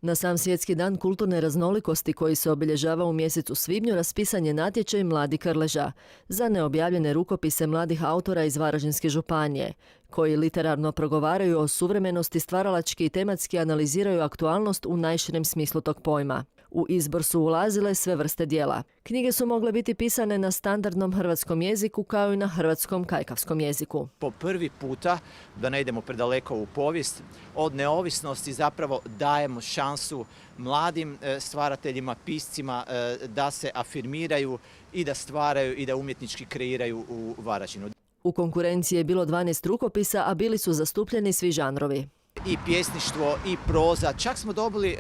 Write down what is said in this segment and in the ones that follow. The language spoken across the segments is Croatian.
Na sam Svjetski dan kulturne raznolikosti koji se obilježava u mjesecu svibnju raspisan je natječaj Mladi Krleža za neobjavljene rukopise mladih autora iz Varaždinske županije, koji literarno progovaraju o suvremenosti, stvaralački i tematski analiziraju aktualnost u najširem smislu tog pojma. U izbor su ulazile sve vrste djela. Knjige su mogle biti pisane na standardnom hrvatskom jeziku kao i na hrvatskom kajkavskom jeziku. Po prvi puta, da ne idemo predaleko u povijest, od neovisnosti zapravo dajemo šansu mladim stvarateljima, piscima da se afirmiraju i da stvaraju i da umjetnički kreiraju u Varaždinu. U konkurenciji je bilo 12 rukopisa, a bili su zastupljeni svi žanrovi. I pjesništvo i proza, čak smo dobili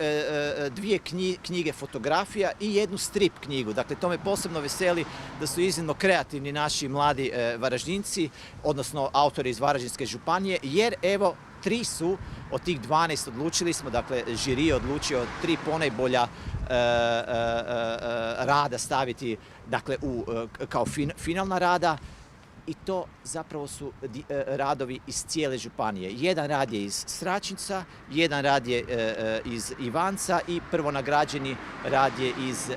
dvije knjige fotografija i jednu strip knjigu. Dakle, to me posebno veseli da su iznimno kreativni naši mladi Varaždinci, odnosno autori iz Varaždinske županije, jer evo 3 su od tih 12 odlučili smo, dakle žiri je odlučio 3 ponajbolja rada staviti dakle, kao finalna rada. I to zapravo su radovi iz cijele županije. Jedan rad je iz Sraćinca, jedan rad je iz Ivanca i prvonagrađeni rad je iz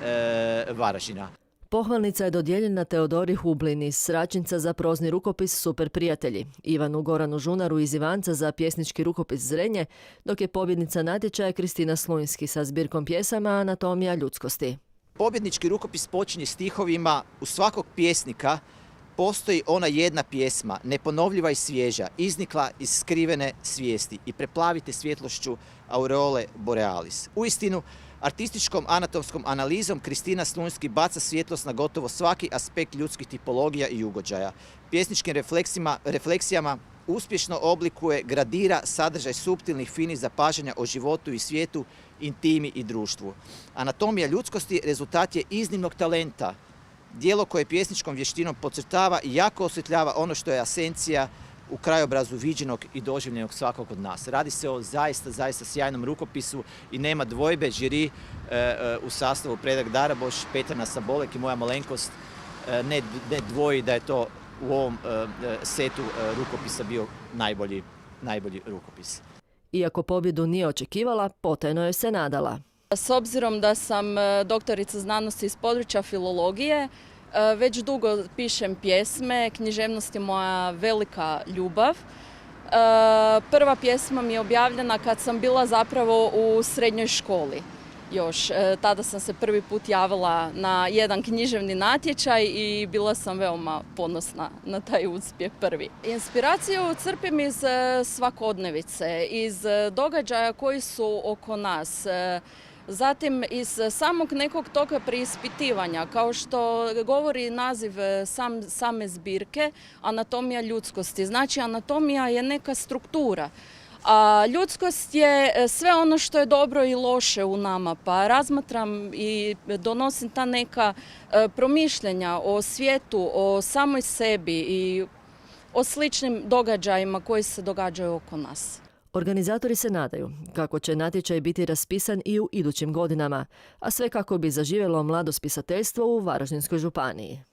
Varaždina. Pohvalnica je dodijeljena Teodori Hublin iz Sraćinca za prozni rukopis Super prijatelji, Ivanu Goranu Žunaru iz Ivanca za pjesnički rukopis Zrenje, dok je pobjednica natječaja Kristina Slunjski sa zbirkom pjesama Anatomija ljudskosti. Pobjednički rukopis počinje stihovima: u svakog pjesnika postoji ona jedna pjesma, neponovljiva i svježa, iznikla iz skrivene svijesti i preplavite svjetlošću aureole borealis. Uistinu, artističkom anatomskom analizom Kristina Slunjski baca svjetlost na gotovo svaki aspekt ljudskih tipologija i ugođaja. Pjesničkim refleksijama uspješno oblikuje, gradira sadržaj suptilnih finih zapažanja o životu i svijetu, intimi i društvu. Anatomija ljudskosti rezultat je iznimnog talenta, djelo koje pjesničkom vještinom podcrtava i jako osvjetljava ono što je esencija u krajobrazu viđenog i doživljenog svakog od nas. Radi se o zaista sjajnom rukopisu i nema dvojbe, žiri u sastavu Predrag Daraboš, Petrana Sabolek i moja malenkost ne dvoji da je to u ovom setu rukopisa bio najbolji rukopis. Iako pobjedu nije očekivala, potajno je se nadala. S obzirom da sam doktorica znanosti iz područja filologije, već dugo pišem pjesme, književnost je moja velika ljubav. Prva pjesma mi je objavljena kad sam bila zapravo u srednjoj školi. Još tada sam se prvi put javila na jedan književni natječaj i bila sam veoma ponosna na taj uspjeh prvi. Inspiraciju crpim iz svakodnevice, iz događaja koji su oko nas. Zatim iz samog nekog toga preispitivanja, kao što govori naziv same zbirke, anatomija ljudskosti. Znači, anatomija je neka struktura, a ljudskost je sve ono što je dobro i loše u nama, pa razmatram i donosim ta neka promišljenja o svijetu, o samoj sebi i o sličnim događajima koji se događaju oko nas. Organizatori se nadaju kako će natječaj biti raspisan i u idućim godinama, a sve kako bi zaživjelo mlado spisateljstvo u Varaždinskoj županiji.